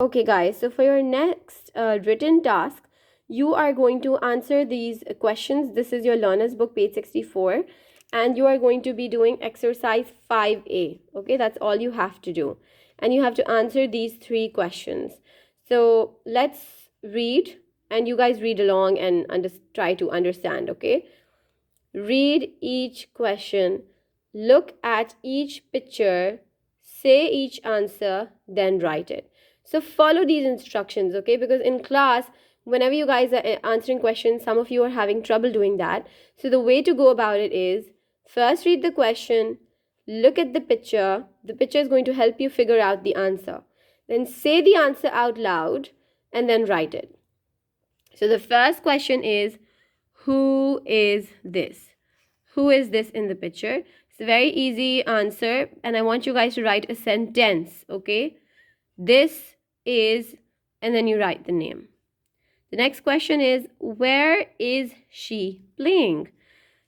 Okay, guys, so for your next written task, you are going to answer these questions. This is your learner's book, page 64, and you are going to be doing exercise 5A. Okay, that's all you have to do. And you have to answer these three questions. So let's read, and you guys read along and try to understand, okay? Read each question, look at each picture, say each answer, then write it. So follow these instructions, okay? Because in class, whenever you guys are answering questions, some of you are having trouble doing that. So the way to go about it is first read the question, look at the picture. The picture is going to help you figure out the answer. Then say the answer out loud and then write it. So the first question is, who is this? Who is this in the picture? It's a very easy answer, and I want you guys to write a sentence, okay? This is, and then you write the name. The next question is, where is she playing?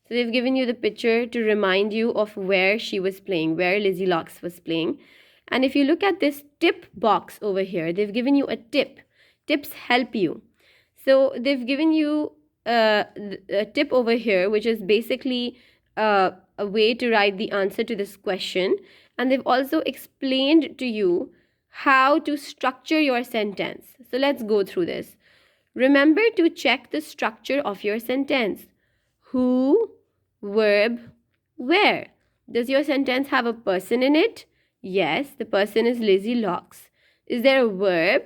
So they've given you the picture to remind you of where she was playing, where Lizzie Locks was playing. And if you look at this tip box over here, they've given you a tip. Tips help you. So they've given you a tip over here, which is basically a way to write the answer to this question. And they've also explained to you how to structure your sentence. So let's go through this. Remember to check the structure of your sentence. Who, verb, where. Does your sentence have a person in it? Yes, the person is Lizzie Locks. Is there a verb?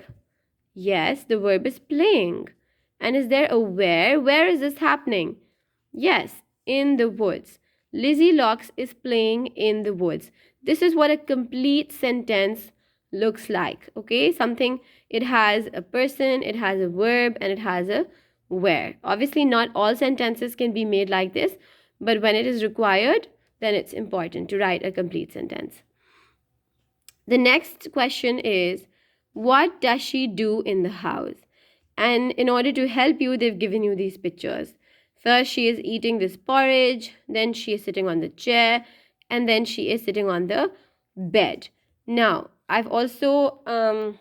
Yes, the verb is playing. And is there a where? Where is this happening? Yes, in the woods. Lizzie Locks is playing in the woods. This is what a complete sentence looks like. Okay, something, it has a person, it has a verb, and it has a where. Obviously, not all sentences can be made like this, but when it is required, then it's important to write a complete sentence. The next question is, what does she do in the house? And in order to help you, they've given you these pictures. First, she is eating this porridge, then she is sitting on the chair, and then she is sitting on the bed. Now, I've also,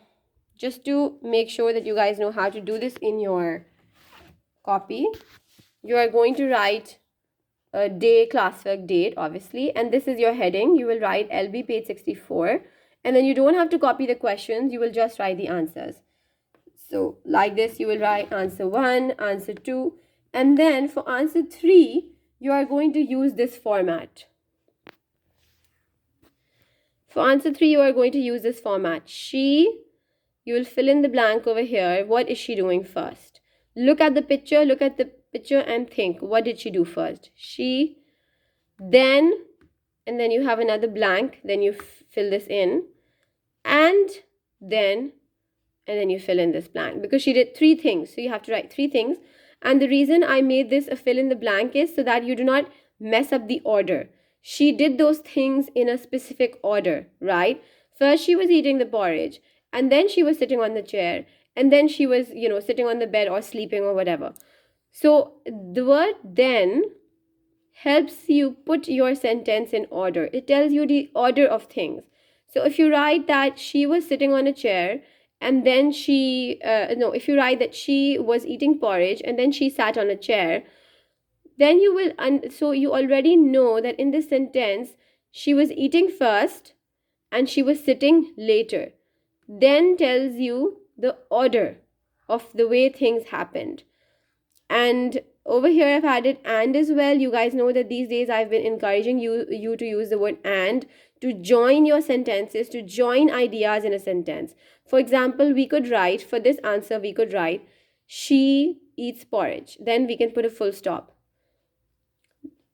just to make sure that you guys know how to do this in your copy, you are going to write a day, classwork date, obviously, and this is your heading. You will write LB page 64, and then you don't have to copy the questions, you will just write the answers. So like this, you will write answer 1, answer 2, and then for answer 3, you are going to use this format. For answer 3, you are going to use this format. She, you will fill in the blank over here. What is she doing first? Look at the picture and think, what did she do first? She, then, and then you have another blank, then you fill this in, and then you fill in this blank, because she did 3 things. So you have to write 3 things. And the reason I made this a fill in the blank is so that you do not mess up the order. She did those things in a specific order, right? First she was eating the porridge, and then she was sitting on the chair, and then she was, sitting on the bed or sleeping or whatever. So the word then helps you put your sentence in order. It tells you the order of things. So if you write that she was sitting on a chair, and then if you write that she was eating porridge and then she sat on a chair, then you will, so you already know that in this sentence, she was eating first and she was sitting later. Then tells you the order of the way things happened. And over here I've added and as well. You guys know that these days I've been encouraging you to use the word and to join your sentences, to join ideas in a sentence. For example, we could write, for this answer, we could write, she eats porridge. Then we can put a full stop.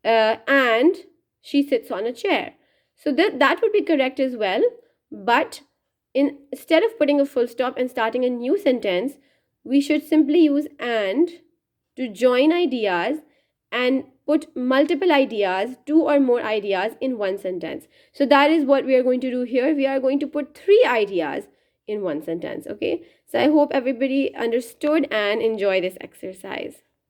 And she sits on a chair. So that would be correct as well. But instead of putting a full stop and starting a new sentence, we should simply use and to join ideas and put multiple ideas, 2 or more ideas in one sentence. So that is what we are going to do here. We are going to put 3 ideas in one sentence, okay? So I hope everybody understood and enjoy this exercise.